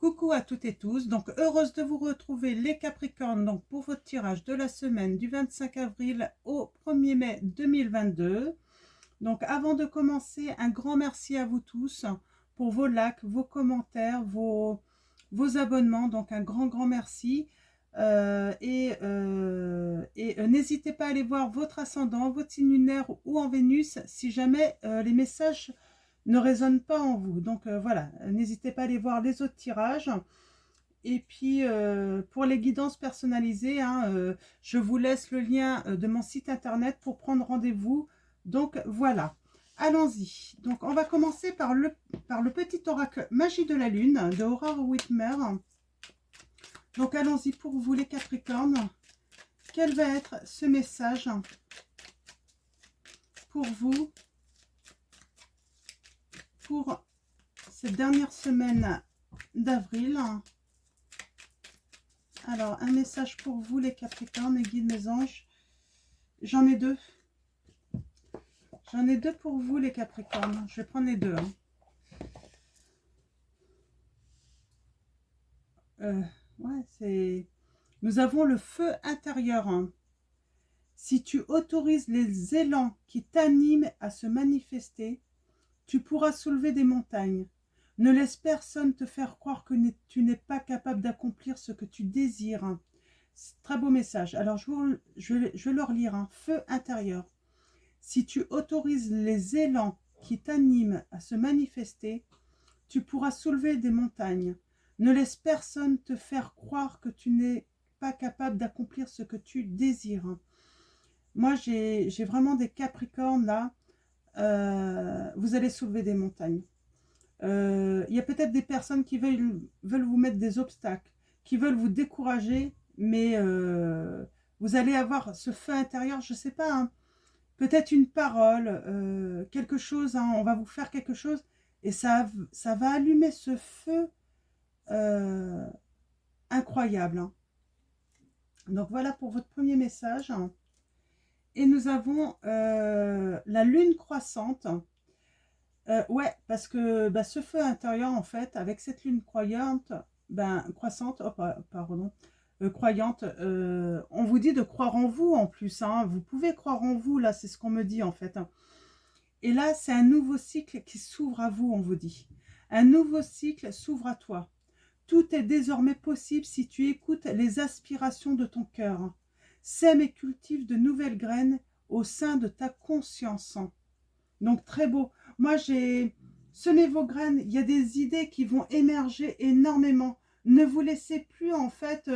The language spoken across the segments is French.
Coucou à toutes et tous, donc heureuse de vous retrouver les Capricornes donc pour votre tirage de la semaine du 25 avril au 1er mai 2022. Donc avant de commencer, un grand merci à vous tous pour vos likes, vos commentaires, vos abonnements, donc un grand merci. N'hésitez pas à aller voir votre ascendant, votre signe lunaire ou en Vénus si jamais les messages ne résonne pas en vous. Donc voilà, n'hésitez pas à aller voir les autres tirages. Et puis pour les guidances personnalisées, je vous laisse le lien de mon site internet pour prendre rendez-vous. Donc voilà, allons-y. Donc on va commencer par le petit oracle Magie de la Lune de Aurore Whitmer. Donc allons-y pour vous les Capricornes. Quel va être ce message pour vous pour cette dernière semaine d'avril? Alors, un message pour vous, les Capricornes, mes guides, mes anges. J'en ai deux. J'en ai deux pour vous, les Capricornes. Je vais prendre les deux. Ouais, c'est... Nous avons le feu intérieur. Si tu autorises les élans qui t'animent à se manifester, tu pourras soulever des montagnes. Ne laisse personne te faire croire que tu n'es pas capable d'accomplir ce que tu désires. Très beau message. Alors, je vais le relire. Feu intérieur. Si tu autorises les élans qui t'animent à se manifester, tu pourras soulever des montagnes. Ne laisse personne te faire croire que tu n'es pas capable d'accomplir ce que tu désires. Moi, j'ai vraiment des Capricornes là. Vous allez soulever des montagnes. Il y a peut-être des personnes qui veulent vous mettre des obstacles, qui veulent vous décourager, mais vous allez avoir ce feu intérieur, je ne sais pas, peut-être une parole, quelque chose, on va vous faire quelque chose, et ça va allumer ce feu incroyable. Donc voilà pour votre premier message. Et nous avons la lune croissante. Ouais, parce que ce feu intérieur, en fait, avec cette lune croyante, croissante, oh, pardon, croyante, on vous dit de croire en vous en plus. Vous pouvez croire en vous, là, c'est ce qu'on me dit en fait. Et là, c'est un nouveau cycle qui s'ouvre à vous, on vous dit. Un nouveau cycle s'ouvre à toi. Tout est désormais possible si tu écoutes les aspirations de ton cœur. Sème et cultive de nouvelles graines au sein de ta conscience. Donc, très beau. Moi, j'ai semé vos graines. Il y a des idées qui vont émerger énormément. Ne vous laissez plus, en fait,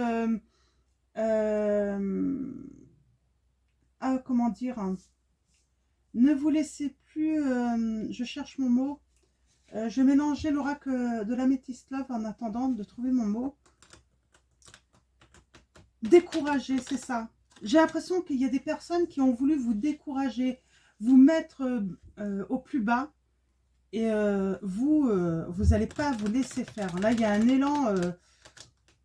comment dire, ne vous laissez plus, je cherche mon mot, je mélangeais l'oracle de l'améthyste love en attendant de trouver mon mot. Décourager, c'est ça. J'ai l'impression qu'il y a des personnes qui ont voulu vous décourager, vous mettre au plus bas, et vous n'allez pas vous laisser faire. Là, il y a un élan.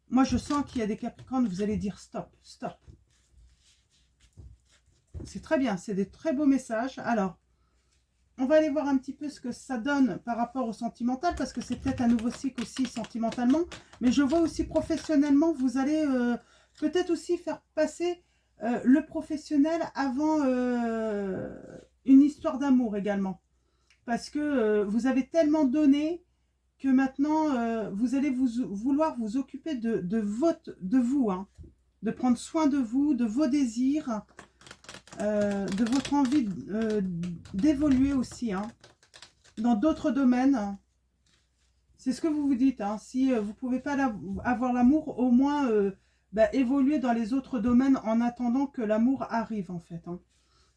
Moi, je sens qu'il y a des Capricornes, vous allez dire stop, stop. C'est très bien, c'est des très beaux messages. Alors, on va aller voir un petit peu ce que ça donne par rapport au sentimental, parce que c'est peut-être un nouveau cycle aussi sentimentalement. Mais je vois aussi professionnellement, vous allez peut-être aussi faire passer le professionnel avant une histoire d'amour également. Parce que vous avez tellement donné que maintenant, vous allez vouloir vous occuper de vous, de prendre soin de vous, de vos désirs, de votre envie d'évoluer aussi, dans d'autres domaines. C'est ce que vous vous dites. Si vous ne pouvez pas avoir l'amour, au moins évoluer dans les autres domaines en attendant que l'amour arrive, en fait.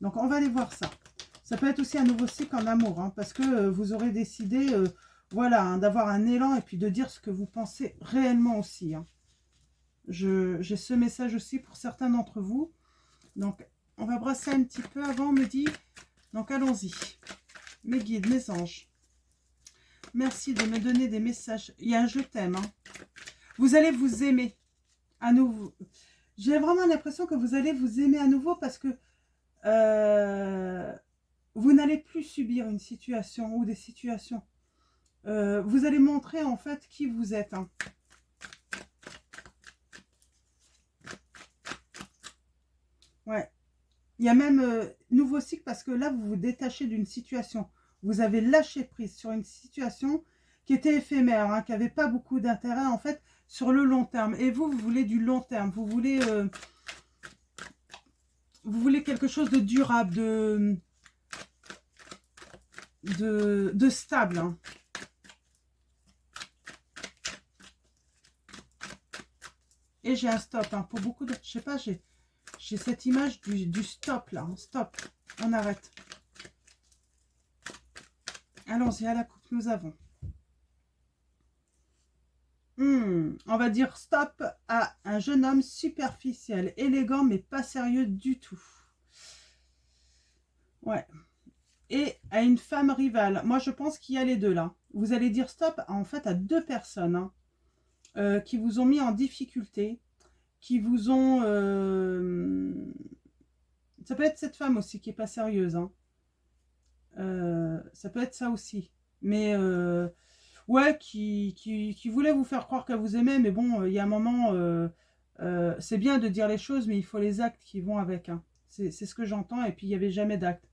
Donc, on va aller voir ça. Ça peut être aussi un nouveau cycle en amour, parce que vous aurez décidé, voilà, d'avoir un élan et puis de dire ce que vous pensez réellement aussi. J'ai ce message aussi pour certains d'entre vous. Donc, on va brasser un petit peu avant, on me dit. Donc, allons-y. Mes guides, mes anges. Merci de me donner des messages. Il y a un je t'aime. Vous allez vous aimer à nouveau. J'ai vraiment l'impression que vous allez vous aimer à nouveau parce que vous n'allez plus subir une situation ou des situations. Vous allez montrer en fait qui vous êtes. Hein. Ouais. Il y a même nouveau cycle parce que là, vous vous détachez d'une situation. Vous avez lâché prise sur une situation qui était éphémère, hein, qui n'avait pas beaucoup d'intérêt en fait sur le long terme. Et vous, vous voulez du long terme. Vous voulez quelque chose de durable, de stable. Hein. Et j'ai un stop. Hein, pour beaucoup de... Je sais pas, j'ai cette image du stop là. Stop. On arrête. Allons-y à la coupe. Nous avons. On va dire stop à un jeune homme superficiel, élégant mais pas sérieux du tout. Ouais. Et à une femme rivale. Moi, je pense qu'il y a les deux là. Vous allez dire stop en fait à deux personnes hein, qui vous ont mis en difficulté, qui vous ont... Ça peut être cette femme aussi qui est pas sérieuse. Hein. Ça peut être ça aussi. Mais ouais, qui voulait vous faire croire qu'elle vous aimait. Mais bon, il y a un moment, c'est bien de dire les choses, mais il faut les actes qui vont avec. Hein. C'est ce que j'entends. Et puis, il n'y avait jamais d'actes.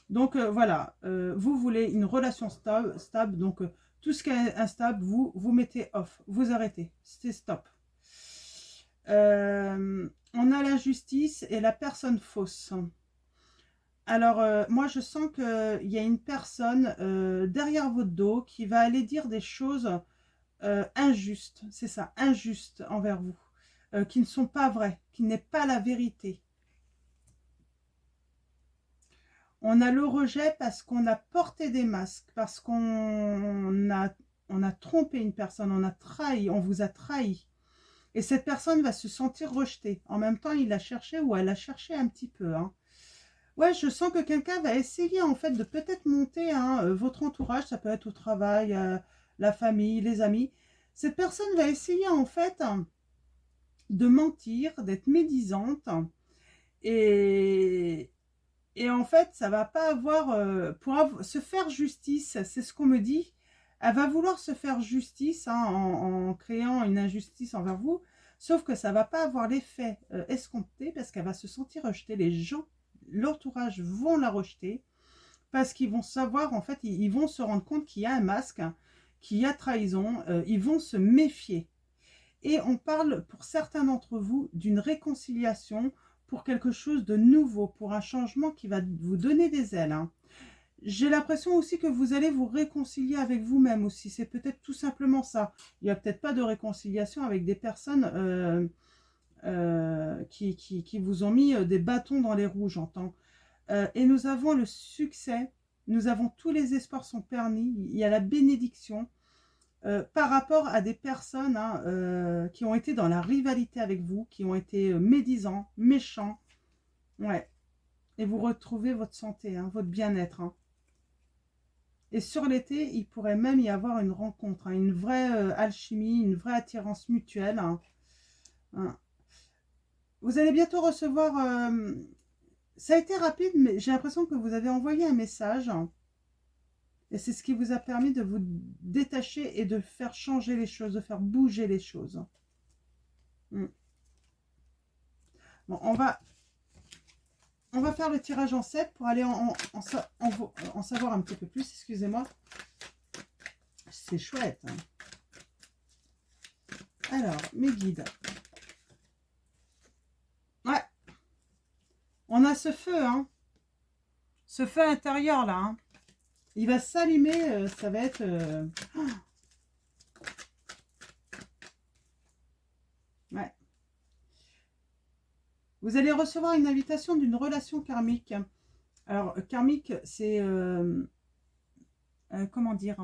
Donc, voilà. Vous voulez une relation stable. Donc, tout ce qui est instable, vous mettez off. Vous arrêtez. C'est stop. On a la justice et la personne fausse. Alors, moi, je sens qu'il y a une personne derrière votre dos qui va aller dire des choses injustes, c'est ça, injustes envers vous, qui ne sont pas vraies, qui n'est pas la vérité. On a le rejet parce qu'on a porté des masques, parce qu'on a trompé une personne, on a trahi, on vous a trahi. Et cette personne va se sentir rejetée. En même temps, il a cherché ou elle a cherché un petit peu, hein. Ouais, je sens que quelqu'un va essayer en fait de peut-être monter hein, votre entourage, ça peut être au travail, la famille, les amis. Cette personne va essayer en fait de mentir, d'être médisante et, et en fait ça va pas avoir, se faire justice, c'est ce qu'on me dit. Elle va vouloir se faire justice hein, en créant une injustice envers vous, sauf que ça va pas avoir l'effet escompté parce qu'elle va se sentir rejetée. Les gens l'entourage vont la rejeter parce qu'ils vont savoir, en fait, ils vont se rendre compte qu'il y a un masque, qu'il y a trahison, ils vont se méfier. Et on parle pour certains d'entre vous d'une réconciliation pour quelque chose de nouveau, pour un changement qui va vous donner des ailes. Hein. J'ai l'impression aussi que vous allez vous réconcilier avec vous-même aussi. C'est peut-être tout simplement ça. Il n'y a peut-être pas de réconciliation avec des personnes qui vous ont mis des bâtons dans les roues, j'entends. Et nous avons le succès, nous avons tous les espoirs sont permis, il y a la bénédiction par rapport à des personnes hein, qui ont été dans la rivalité avec vous, qui ont été médisants, méchants, ouais. Et vous retrouvez votre santé, hein, votre bien-être. Hein. Et sur l'été, il pourrait même y avoir une rencontre, hein, une vraie alchimie, une vraie attirance mutuelle. Hein. Hein. Vous allez bientôt recevoir... ça a été rapide, mais j'ai l'impression que vous avez envoyé un message. Et c'est ce qui vous a permis de vous détacher et de faire changer les choses, de faire bouger les choses. Bon, on va faire le tirage en 7 pour aller en savoir un petit peu plus. Excusez-moi. C'est chouette. Hein. Alors, mes guides. Ouais. On a ce feu, hein. Ce feu intérieur, là. Hein. Il va s'allumer, ça va être... Ouais. Vous allez recevoir une invitation d'une relation karmique. Alors, karmique, c'est... comment dire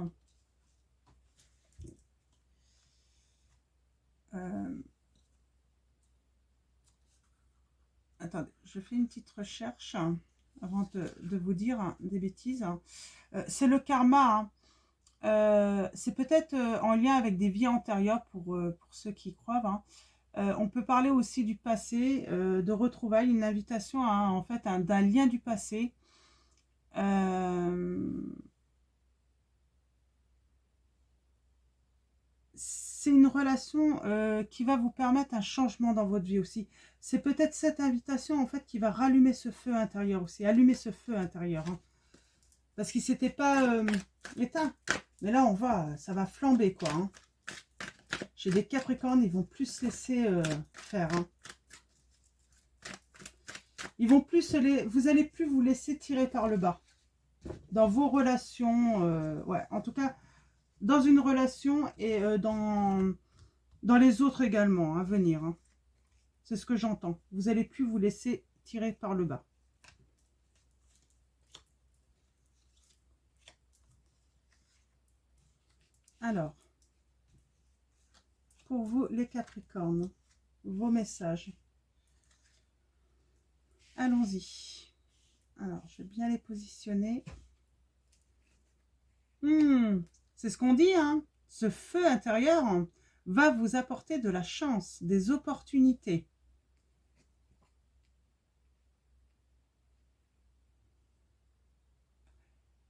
attendez, je fais une petite recherche avant de vous dire des bêtises. C'est le karma. Hein. C'est peut-être en lien avec des vies antérieures pour ceux qui y croient. Hein. On peut parler aussi du passé, de retrouvailles, une invitation à, en fait, d'un lien du passé. c'est une relation qui va vous permettre un changement dans votre vie aussi. C'est peut-être cette invitation en fait qui va rallumer ce feu intérieur aussi, allumer ce feu intérieur. Hein. Parce qu'il s'était pas éteint. Mais là, ça va flamber quoi. Hein. J'ai des Capricornes, ils vont plus se laisser faire. Hein. Ils vont plus vous allez plus vous laisser tirer par le bas. Dans vos relations, ouais, en tout cas, dans une relation et dans les autres également, à venir. Hein. C'est ce que j'entends. Vous n'allez plus vous laisser tirer par le bas. Alors, pour vous, les Capricornes, vos messages. Allons-y. Alors, je vais bien les positionner. C'est ce qu'on dit, hein. Ce feu intérieur va vous apporter de la chance, des opportunités.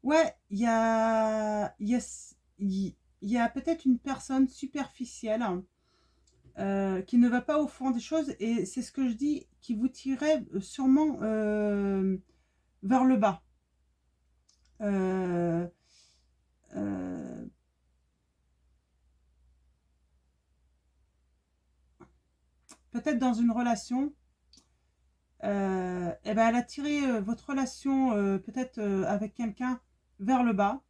Ouais, il y a peut-être une personne superficielle qui ne va pas au fond des choses, et c'est ce que je dis, qui vous tirait sûrement vers le bas. Peut-être dans une relation, eh ben elle a tiré votre relation peut-être avec quelqu'un vers le bas.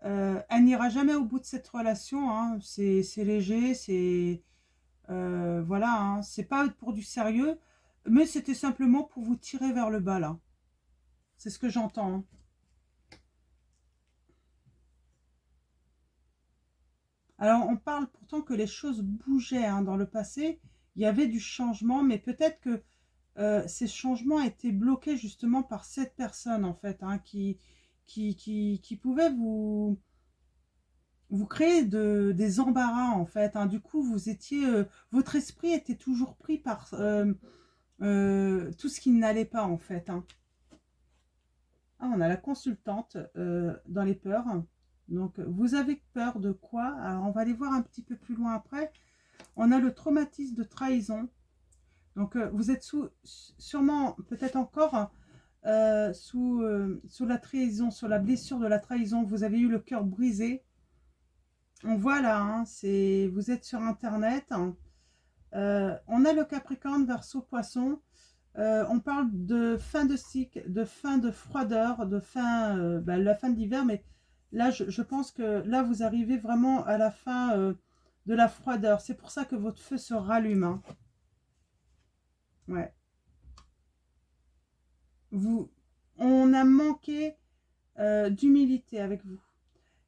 Elle n'ira jamais au bout de cette relation, hein. C'est léger, c'est voilà, hein. C'est pas pour du sérieux, mais c'était simplement pour vous tirer vers le bas là. C'est ce que j'entends. Hein. Alors on parle pourtant que les choses bougeaient hein, dans le passé, il y avait du changement, mais peut-être que ces changements étaient bloqués justement par cette personne en fait, hein, qui pouvait vous créez des embarras en fait. Hein. Du coup, vous étiez, votre esprit était toujours pris par tout ce qui n'allait pas en fait. Hein. Ah, on a la consultante dans les peurs. Donc, vous avez peur de quoi? Alors, on va aller voir un petit peu plus loin après. On a le traumatisme de trahison. Donc, vous êtes sûrement, peut-être encore, sous la trahison, sur la blessure de la trahison. Vous avez eu le cœur brisé. On voit là, hein, vous êtes sur Internet. Hein. On a le Capricorne, Verseau, Poisson. On parle de fin de cycle, de fin de froideur, de fin, la fin de l'hiver. Mais là, je pense que là, vous arrivez vraiment à la fin de la froideur. C'est pour ça que votre feu se rallume. Hein. Ouais. On a manqué d'humilité avec vous.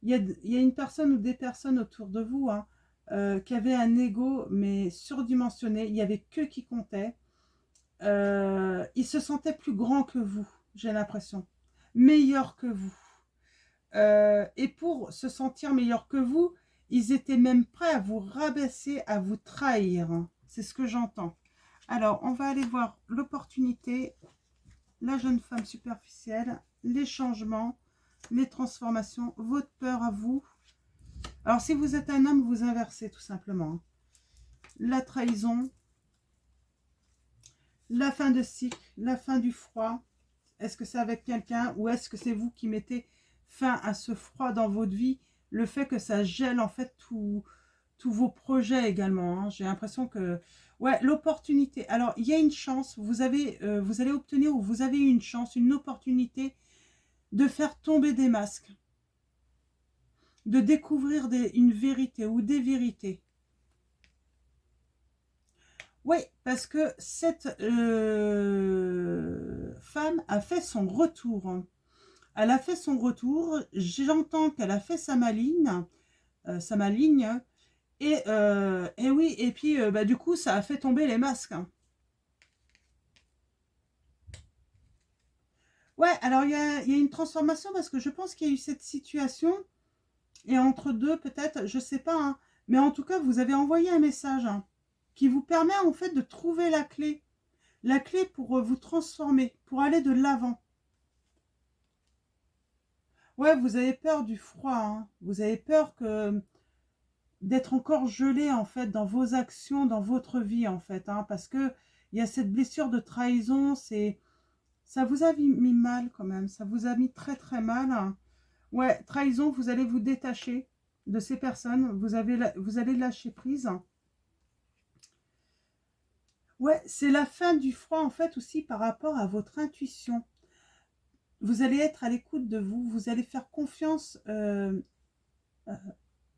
Il y a une personne ou des personnes autour de vous hein, qui avaient un ego, mais surdimensionné. Il n'y avait que qui comptait. Ils se sentaient plus grands que vous, j'ai l'impression. Meilleurs que vous. Et pour se sentir meilleurs que vous, ils étaient même prêts à vous rabaisser, à vous trahir. C'est ce que j'entends. Alors, on va aller voir l'opportunité, la jeune femme superficielle, les changements, les transformations, votre peur à vous. Alors, si vous êtes un homme, vous inversez tout simplement. La trahison, la fin de cycle, la fin du froid. Est-ce que c'est avec quelqu'un ou est-ce que c'est vous qui mettez fin à ce froid dans votre vie? Le fait que ça gèle en fait tous vos projets également. Hein. J'ai l'impression que... Ouais, l'opportunité. Alors, il y a une chance. Vous allez obtenir ou vous avez une chance, une opportunité de faire tomber des masques. De découvrir une vérité ou des vérités. Oui, parce que cette femme a fait son retour. Elle a fait son retour. J'entends qu'elle a fait sa maligne. Et oui, et puis du coup, ça a fait tomber les masques. Ouais, alors il y a une transformation parce que je pense qu'il y a eu cette situation. Et entre deux, peut-être, je sais pas. Hein, mais en tout cas, vous avez envoyé un message hein, qui vous permet en fait de trouver la clé. La clé pour vous transformer, pour aller de l'avant. Ouais, vous avez peur du froid. Hein. Vous avez peur que d'être encore gelé en fait dans vos actions, dans votre vie en fait, hein, parce que il y a cette blessure de trahison, ça vous a mis mal quand même, ça vous a mis très très mal, hein. Ouais, trahison, vous allez vous détacher de ces personnes, vous allez lâcher prise. Ouais, c'est la fin du froid en fait aussi par rapport à votre intuition. Vous allez être à l'écoute de vous, vous allez faire confiance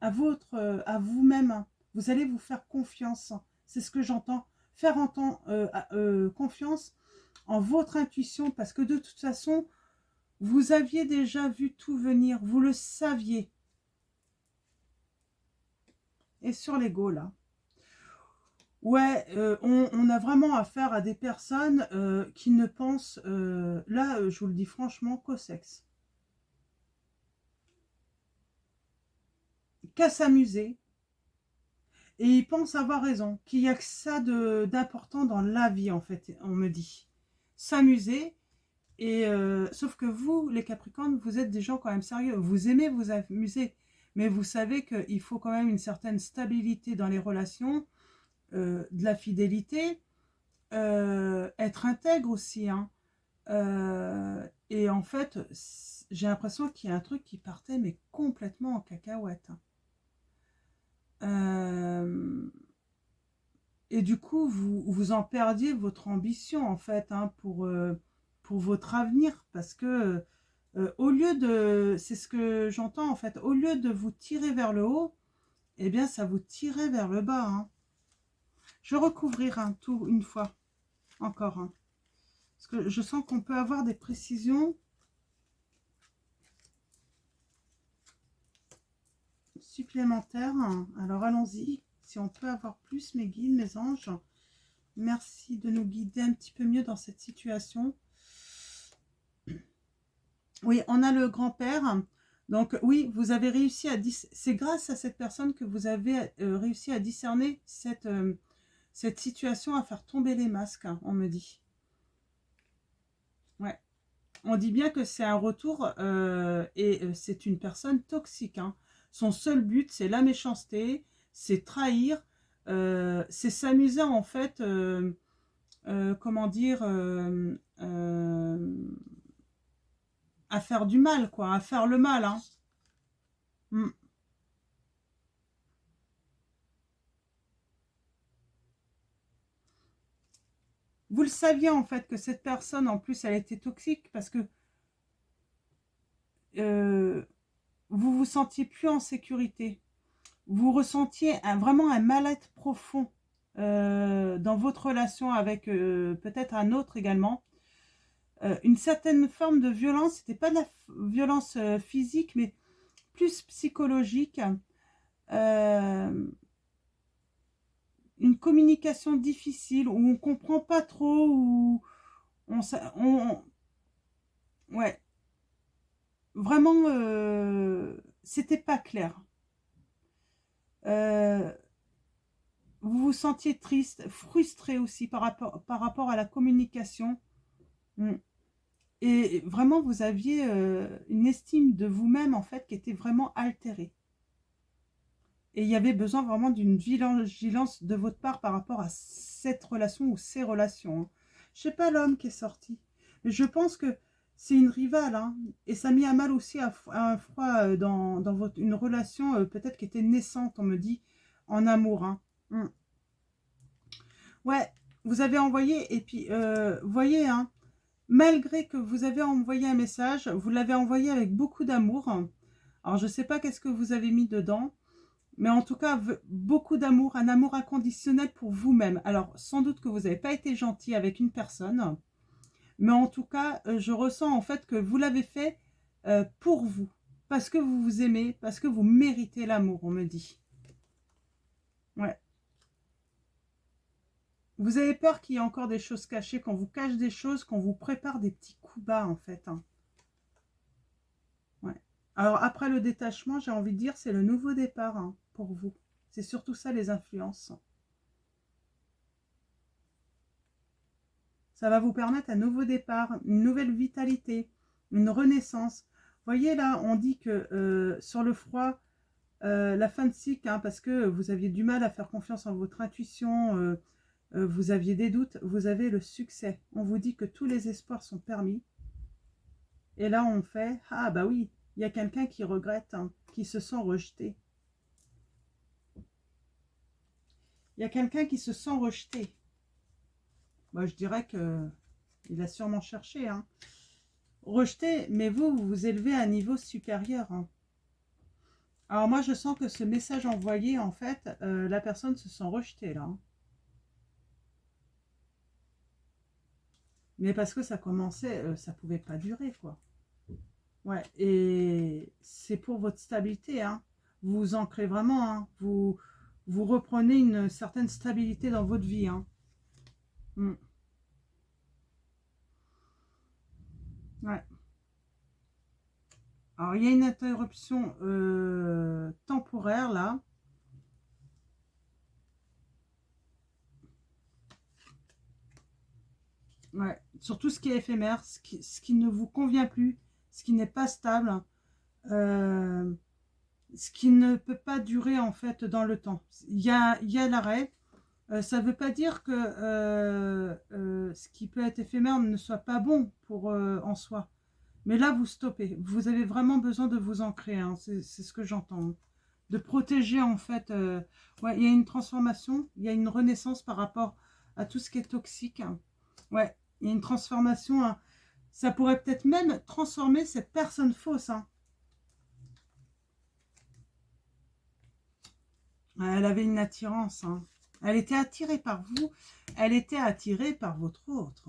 à vous-même. Vous allez vous faire confiance. C'est ce que j'entends. Faire confiance en votre intuition parce que de toute façon, vous aviez déjà vu tout venir. Vous le saviez. Et sur l'ego, là. Ouais, on a vraiment affaire à des personnes qui ne pensent, là, je vous le dis franchement, qu'au sexe. Qu'à s'amuser. Et ils pensent avoir raison, qu'il n'y a que ça d'important dans la vie, en fait, on me dit. S'amuser, et sauf que vous, les Capricornes, vous êtes des gens quand même sérieux. Vous aimez vous amuser, mais vous savez qu'il faut quand même une certaine stabilité dans les relations, de la fidélité, être intègre aussi, hein. Et en fait, j'ai l'impression qu'il y a un truc qui partait, mais complètement en cacahuète. Et du coup, vous en perdiez votre ambition, en fait, hein, pour votre avenir. Parce que, au lieu de... C'est ce que j'entends, en fait. Au lieu de vous tirer vers le haut, eh bien, ça vous tirait vers le bas, hein. Je vais recouvrir un tout une fois, encore, hein. Parce que je sens qu'on peut avoir des précisions supplémentaires. Alors, allons-y. Si on peut avoir plus, mes guides, mes anges. Merci de nous guider un petit peu mieux dans cette situation. Oui, on a le grand-père. Donc oui, vous avez réussi à... C'est grâce à cette personne que vous avez réussi à discerner cette situation, à faire tomber les masques, hein, on me dit. Ouais. On dit bien que c'est un retour et c'est une personne toxique, hein. Son seul but, c'est la méchanceté, c'est trahir, c'est s'amuser en fait, comment dire, à faire du mal, quoi, à faire le mal, hein. Mm. Vous le saviez en fait que cette personne, en plus, elle était toxique parce que euh, vous vous sentiez plus en sécurité. Vous ressentiez vraiment un mal-être profond dans votre relation avec peut-être un autre également. Une certaine forme de violence, c'était pas de la violence physique, mais plus psychologique. Euh, une communication difficile où on comprend pas trop, où ouais, vraiment, c'était pas clair. Euh, vous vous sentiez triste, frustré aussi par rapport à la communication. Mm. Et vraiment, vous aviez une estime de vous-même, en fait, qui était vraiment altérée. Et il y avait besoin vraiment d'une vigilance de votre part par rapport à cette relation ou ces relations, hein. Je sais pas l'homme qui est sorti, mais je pense que c'est une rivale, hein, et ça a mis à mal aussi à un froid dans une relation peut-être qui était naissante, on me dit, en amour, hein. Mm. Ouais, vous avez envoyé, et puis, vous voyez, hein, malgré que vous avez envoyé un message, vous l'avez envoyé avec beaucoup d'amour. Alors, je ne sais pas qu'est-ce que vous avez mis dedans, mais en tout cas, beaucoup d'amour, un amour inconditionnel pour vous-même. Alors, sans doute que vous n'avez pas été gentil avec une personne, mais en tout cas, je ressens en fait que vous l'avez fait pour vous, parce que vous vous aimez, parce que vous méritez l'amour, on me dit. Ouais. Vous avez peur qu'il y ait encore des choses cachées, qu'on vous cache des choses, qu'on vous prépare des petits coups bas, en fait, hein. Ouais. Alors, après le détachement, j'ai envie de dire, c'est le nouveau départ, hein, pour vous. C'est surtout ça, les influences. Ça va vous permettre un nouveau départ, une nouvelle vitalité, une renaissance. Vous voyez là, on dit que sur le froid, la fin de cycle, hein, parce que vous aviez du mal à faire confiance en votre intuition, vous aviez des doutes, vous avez le succès. On vous dit que tous les espoirs sont permis. Et là, on fait, ah bah oui, il y a quelqu'un qui regrette, hein, qui se sent rejeté. Il y a quelqu'un qui se sent rejeté. Moi, je dirais que il a sûrement cherché, hein. Rejeté, mais vous vous élevez à un niveau supérieur, hein. Alors moi, je sens que ce message envoyé, en fait, la personne se sent rejetée, là, hein. Mais parce que ça commençait, ça pouvait pas durer, quoi. Ouais, et c'est pour votre stabilité, hein. Vous vous ancrez vraiment, hein. Vous reprenez une certaine stabilité dans votre vie, hein. Mm. Ouais. Alors, il y a une interruption temporaire, là. Ouais. Sur tout ce qui est éphémère, ce qui ne vous convient plus, ce qui n'est pas stable, euh, ce qui ne peut pas durer, en fait, dans le temps. Il y a l'arrêt. Ça ne veut pas dire que ce qui peut être éphémère ne soit pas bon pour en soi. Mais là, vous stoppez. Vous avez vraiment besoin de vous ancrer, hein. C'est ce que j'entends. De protéger, en fait. Ouais, il y a une transformation, il y a une renaissance par rapport à tout ce qui est toxique, hein. Ouais, il y a une transformation, hein. Ça pourrait peut-être même transformer cette personne fausse, hein. Ouais, elle avait une attirance, hein. Elle était attirée par vous. Elle était attirée par votre autre.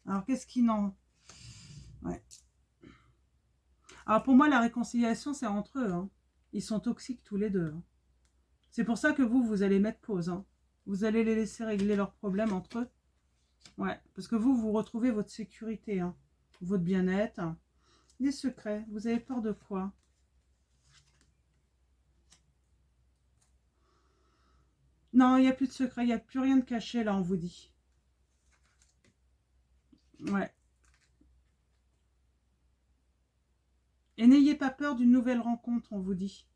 Alors, qu'est-ce qui n'en... Ouais. Alors, pour moi, la réconciliation, c'est entre eux, hein. Ils sont toxiques tous les deux, hein. C'est pour ça que vous allez mettre pause, hein. Vous allez les laisser régler leurs problèmes entre eux. Ouais, parce que vous retrouvez votre sécurité, hein. Votre bien-être. Les secrets. Vous avez peur de quoi? Non, il n'y a plus de secret. Il n'y a plus rien de caché, là, on vous dit. Ouais. Et n'ayez pas peur d'une nouvelle rencontre, on vous dit.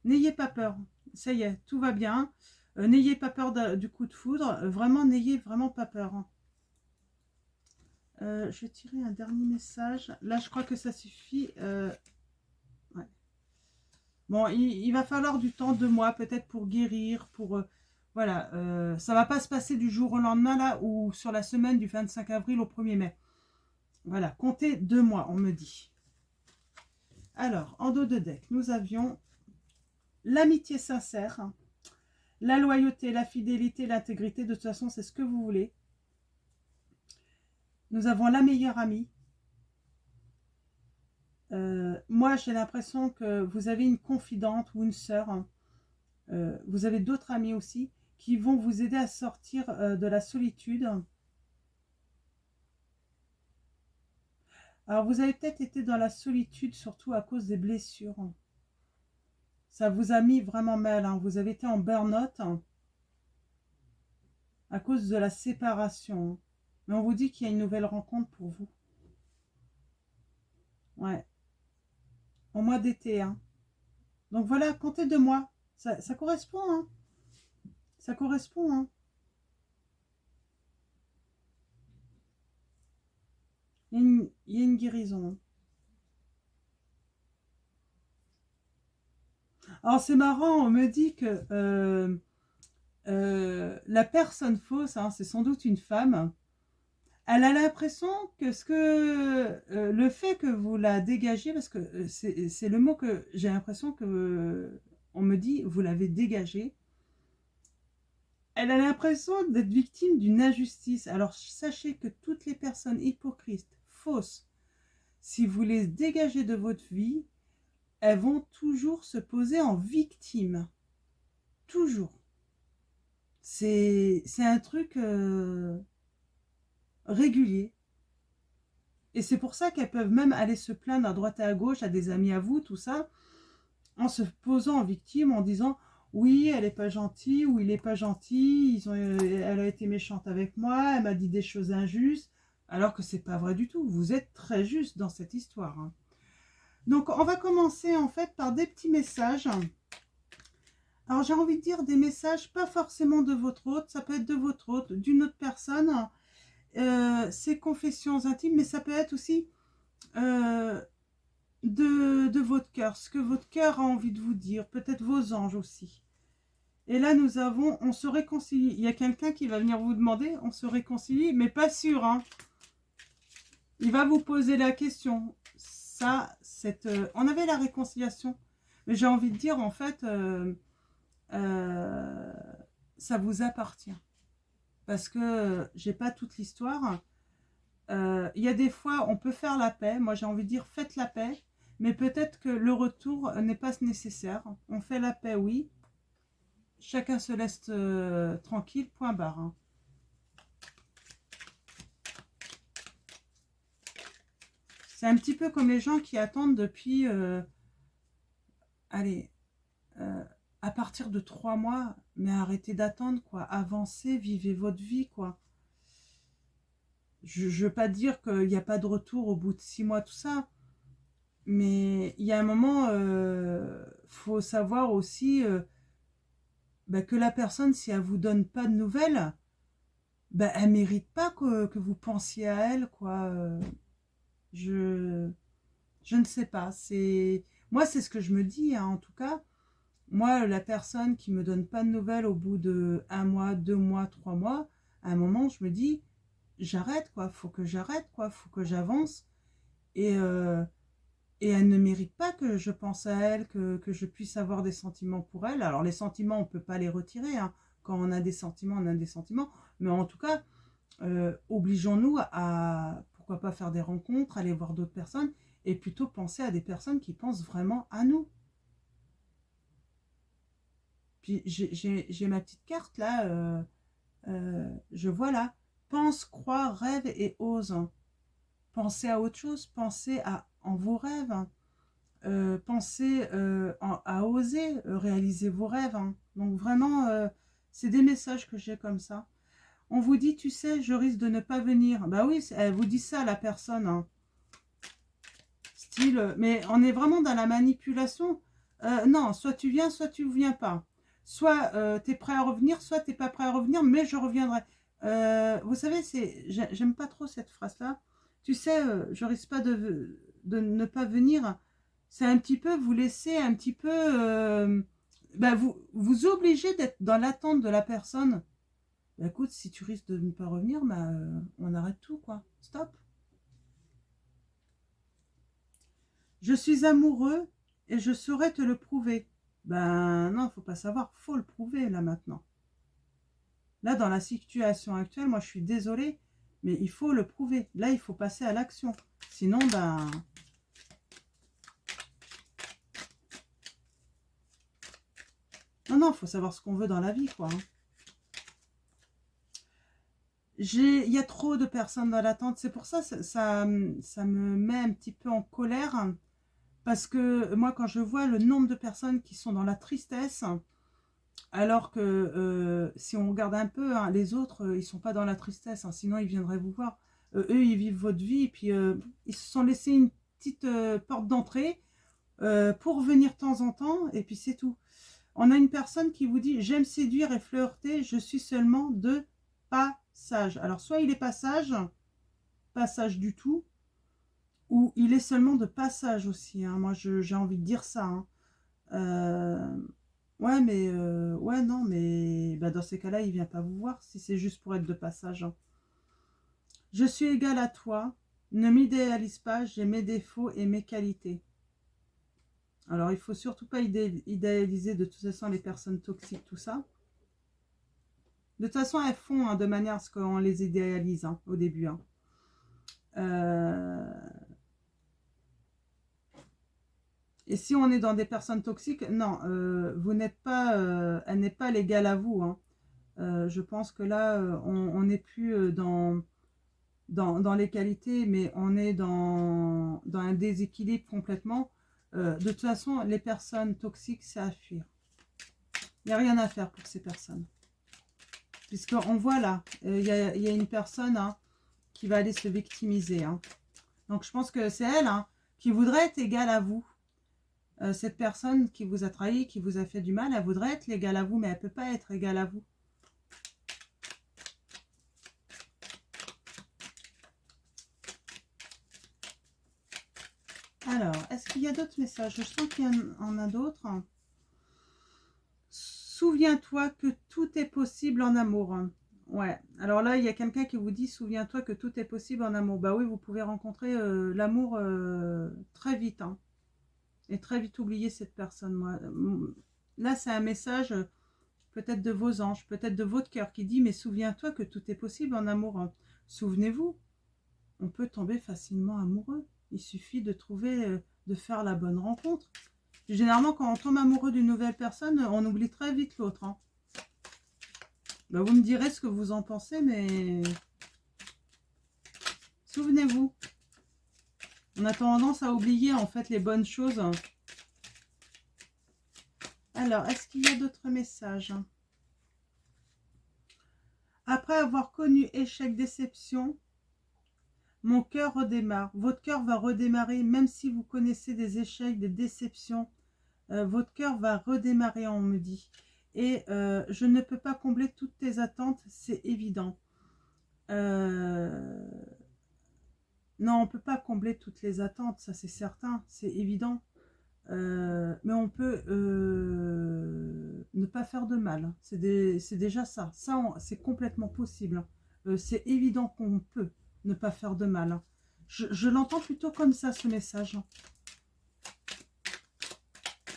N'ayez pas peur. Ça y est, tout va bien. N'ayez pas peur du coup de foudre. Vraiment, n'ayez vraiment pas peur, hein. Je vais tirer un dernier message. Là, je crois que ça suffit. Ouais. Bon, il va falloir du temps, 2 mois, peut-être pour guérir, pour... voilà, ça va pas se passer du jour au lendemain, là, ou sur la semaine du 25 avril au 1er mai. Voilà, comptez 2 mois, on me dit. Alors, en dos de deck, nous avions l'amitié sincère, hein, la loyauté, la fidélité, l'intégrité. De toute façon, c'est ce que vous voulez. Nous avons la meilleure amie. Moi, j'ai l'impression que vous avez une confidente ou une sœur, hein. Vous avez d'autres amis aussi qui vont vous aider à sortir de la solitude. Alors, vous avez peut-être été dans la solitude, surtout à cause des blessures. Ça vous a mis vraiment mal, hein. Vous avez été en burn-out, hein, à cause de la séparation, hein. Mais on vous dit qu'il y a une nouvelle rencontre pour vous. Ouais, au mois d'été, hein. Donc voilà, comptez 2 mois. Ça correspond, hein. Ça correspond, hein. Il y a une guérison, hein. Alors c'est marrant, on me dit que la personne fausse, hein, c'est sans doute une femme. Elle a l'impression que le fait que vous la dégagez, parce que c'est le mot que j'ai l'impression que on me dit, vous l'avez dégagée. Elle a l'impression d'être victime d'une injustice. Alors sachez que toutes les personnes hypocrites, fausses, si vous les dégagez de votre vie, elles vont toujours se poser en victime. Toujours. C'est un truc régulier. Et c'est pour ça qu'elles peuvent même aller se plaindre à droite et à gauche, à des amis à vous, tout ça, en se posant en victime, en disant oui, elle n'est pas gentille, ou il n'est pas gentil, elle a été méchante avec moi, elle m'a dit des choses injustes, alors que c'est pas vrai du tout. Vous êtes très juste dans cette histoire, hein. Donc, on va commencer en fait par des petits messages. Alors, j'ai envie de dire des messages, pas forcément de votre hôte, ça peut être de votre hôte, d'une autre personne. C'est confessions intimes, mais ça peut être aussi de votre cœur, ce que votre cœur a envie de vous dire, peut-être vos anges aussi. Et là, nous avons, on se réconcilie. Il y a quelqu'un qui va venir vous demander, on se réconcilie, mais pas sûr, hein. Il va vous poser la question. Ça, on avait la réconciliation, mais j'ai envie de dire, en fait, ça vous appartient. Parce que j'ai pas toute l'histoire. Il y a des fois, on peut faire la paix. Moi, j'ai envie de dire, faites la paix. Mais peut-être que le retour n'est pas nécessaire. On fait la paix, oui. Chacun se laisse tranquille, point barre. Hein. C'est un petit peu comme les gens qui attendent depuis... allez, à partir de 3 mois, mais arrêtez d'attendre, quoi. Avancez, vivez votre vie, quoi. Je ne veux pas dire qu'il n'y a pas de retour au bout de 6 mois, tout ça. Mais il y a un moment, faut savoir aussi que la personne, si elle vous donne pas de nouvelles, elle mérite pas que vous pensiez à elle, quoi. Je, je ne sais pas. Moi, c'est ce que je me dis, hein, en tout cas. Moi, la personne qui me donne pas de nouvelles au bout de 1 mois, 2 mois, 3 mois, à un moment, je me dis, j'arrête, quoi. Faut que j'arrête, quoi. Faut que j'avance. Et, et elle ne mérite pas que je pense à elle, que je puisse avoir des sentiments pour elle. Alors, les sentiments, on ne peut pas les retirer. Hein. Quand on a des sentiments, on a des sentiments. Mais en tout cas, obligeons-nous à, pourquoi pas faire des rencontres, aller voir d'autres personnes, et plutôt penser à des personnes qui pensent vraiment à nous. Puis, j'ai ma petite carte, là. Je vois là. Pense, crois, rêve et ose. Pensez à autre chose. Pensez en vos rêves. Pensez à oser réaliser vos rêves. Hein. Donc vraiment, c'est des messages que j'ai comme ça. On vous dit, tu sais, je risque de ne pas venir. Bah oui, elle vous dit ça, la personne. Hein. Style, mais on est vraiment dans la manipulation. Non, soit tu viens, soit tu ne viens pas. Soit tu es prêt à revenir, soit tu n'es pas prêt à revenir, mais je reviendrai. Vous savez, j'aime pas trop cette phrase-là. Tu sais, je risque pas de ne pas venir. C'est un petit peu vous laisser un petit peu vous obligez d'être dans l'attente de la personne. Écoute, si tu risques de ne pas revenir, on arrête tout, quoi. Stop. Je suis amoureux et je saurais te le prouver. Ben non, faut pas savoir, faut le prouver là maintenant. Là, dans la situation actuelle, moi je suis désolée, mais il faut le prouver. Là, il faut passer à l'action. Sinon, non, il faut savoir ce qu'on veut dans la vie, quoi. Hein. Il y a trop de personnes dans l'attente. C'est pour ça ça me met un petit peu en colère. Parce que moi, quand je vois le nombre de personnes qui sont dans la tristesse, alors que si on regarde un peu, hein, les autres, ils ne sont pas dans la tristesse. Hein, sinon, ils viendraient vous voir. Eux, ils vivent votre vie. Et puis, ils se sont laissés une petite porte d'entrée pour venir de temps en temps. Et puis, c'est tout. On a une personne qui vous dit « J'aime séduire et flirter, je suis seulement de passage. » Alors, soit il est passage du tout, ou il est seulement de passage aussi. Hein. Moi, j'ai envie de dire ça. Hein. Ouais, mais... ouais, non, mais... dans ces cas-là, il ne vient pas vous voir si c'est juste pour être de passage. Hein. Je suis égale à toi. Ne m'idéalise pas, j'ai mes défauts et mes qualités. Alors, il ne faut surtout pas idéaliser de toute façon les personnes toxiques, tout ça. De toute façon, elles font hein, de manière à ce qu'on les idéalise hein, au début. Hein. Et si on est dans des personnes toxiques, non, vous n'êtes pas, elle n'est pas l'égale à vous. Hein. Je pense que là, on n'est plus dans les qualités, mais on est dans un déséquilibre complètement. De toute façon, les personnes toxiques, c'est à fuir. Il n'y a rien à faire pour ces personnes. Puisqu'on voit là, il y a une personne hein, qui va aller se victimiser. Hein. Donc je pense que c'est elle. Hein. qui voudrait être égale à vous. Cette personne qui vous a trahi, qui vous a fait du mal, elle voudrait être égale à vous, mais elle ne peut pas être égale à vous. Alors, est-ce qu'il y a d'autres messages? Je sens qu'il y en a d'autres. Souviens-toi que tout est possible en amour. Ouais, alors là, il y a quelqu'un qui vous dit, souviens-toi que tout est possible en amour. Bah oui, vous pouvez rencontrer l'amour très vite. Hein, et très vite oublier cette personne. Moi. Là, c'est un message peut-être de vos anges, peut-être de votre cœur qui dit, mais souviens-toi que tout est possible en amour. Souvenez-vous, on peut tomber facilement amoureux. Il suffit de trouver, de faire la bonne rencontre. Généralement, quand on tombe amoureux d'une nouvelle personne, on oublie très vite l'autre. Hein. Ben, vous me direz ce que vous en pensez, mais souvenez-vous. On a tendance à oublier en fait les bonnes choses. Alors, est-ce qu'il y a d'autres messages? Après avoir connu échec, déception, mon cœur redémarre. Votre cœur va redémarrer, même si vous connaissez des échecs, des déceptions. Votre cœur va redémarrer, on me dit. Et je ne peux pas combler toutes tes attentes, c'est évident. Non, on ne peut pas combler toutes les attentes, ça c'est certain, c'est évident. Mais on peut ne pas faire de mal. C'est déjà ça. Ça, c'est complètement possible. C'est évident qu'on peut ne pas faire de mal. Je l'entends plutôt comme ça, ce message.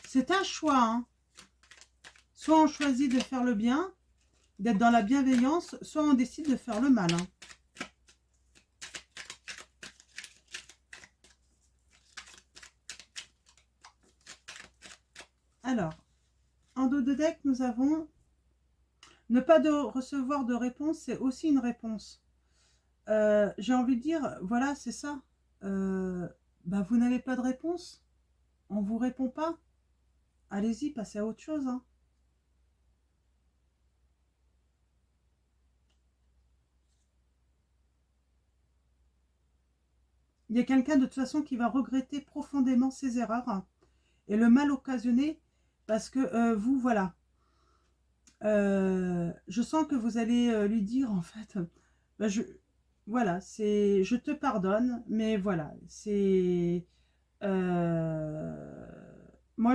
C'est un choix. Hein. Soit on choisit de faire le bien, d'être dans la bienveillance, soit on décide de faire le mal. Hein. Alors, en dos de deck, nous avons ne pas recevoir de réponse, c'est aussi une réponse. J'ai envie de dire, voilà, c'est ça. Bah, vous n'avez pas de réponse, on ne vous répond pas. Allez-y, passez à autre chose. Hein. Il y a quelqu'un de toute façon qui va regretter profondément ses erreurs et le mal occasionné parce que vous, voilà. Je sens que vous allez lui dire en fait, bah, voilà, c'est, je te pardonne, mais voilà, c'est, moi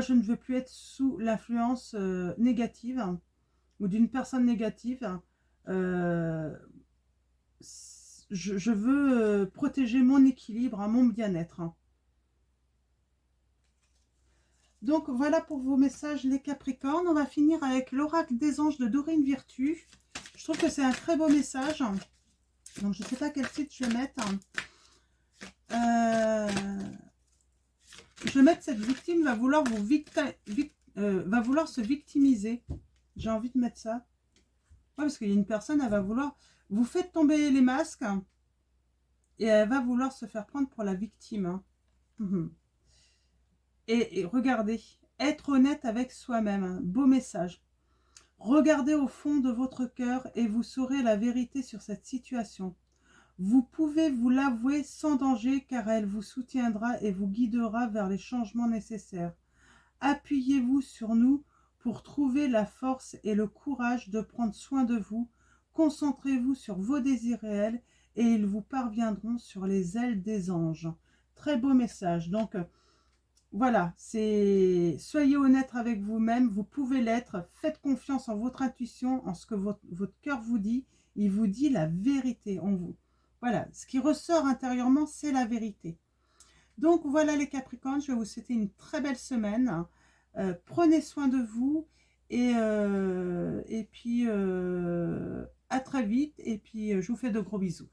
je ne veux plus être sous l'influence négative ou d'une personne négative. Je veux protéger mon équilibre, hein, mon bien-être. Hein. Donc voilà pour vos messages les Capricornes. On va finir avec l'oracle des anges de Dorine Virtue. Je trouve que c'est un très beau message. Donc je ne sais pas quel titre je vais mettre. Je vais mettre cette victime va vouloir va vouloir se victimiser. J'ai envie de mettre ça. Ouais, parce qu'il y a une personne, elle va vouloir... Vous faites tomber les masques et elle va vouloir se faire prendre pour la victime. Hein. Et regardez, être honnête avec soi-même. Hein. Beau message. Regardez au fond de votre cœur et vous saurez la vérité sur cette situation. Vous pouvez vous l'avouer sans danger car elle vous soutiendra et vous guidera vers les changements nécessaires. Appuyez-vous sur nous pour trouver la force et le courage de prendre soin de vous. Concentrez-vous sur vos désirs réels et ils vous parviendront sur les ailes des anges. Très beau message. Donc, voilà, c'est soyez honnête avec vous-même, vous pouvez l'être, faites confiance en votre intuition, en ce que votre cœur vous dit, il vous dit la vérité en vous. Voilà, ce qui ressort intérieurement, c'est la vérité. Donc voilà les Capricornes, je vais vous souhaiter une très belle semaine. Prenez soin de vous et puis à très vite et puis je vous fais de gros bisous.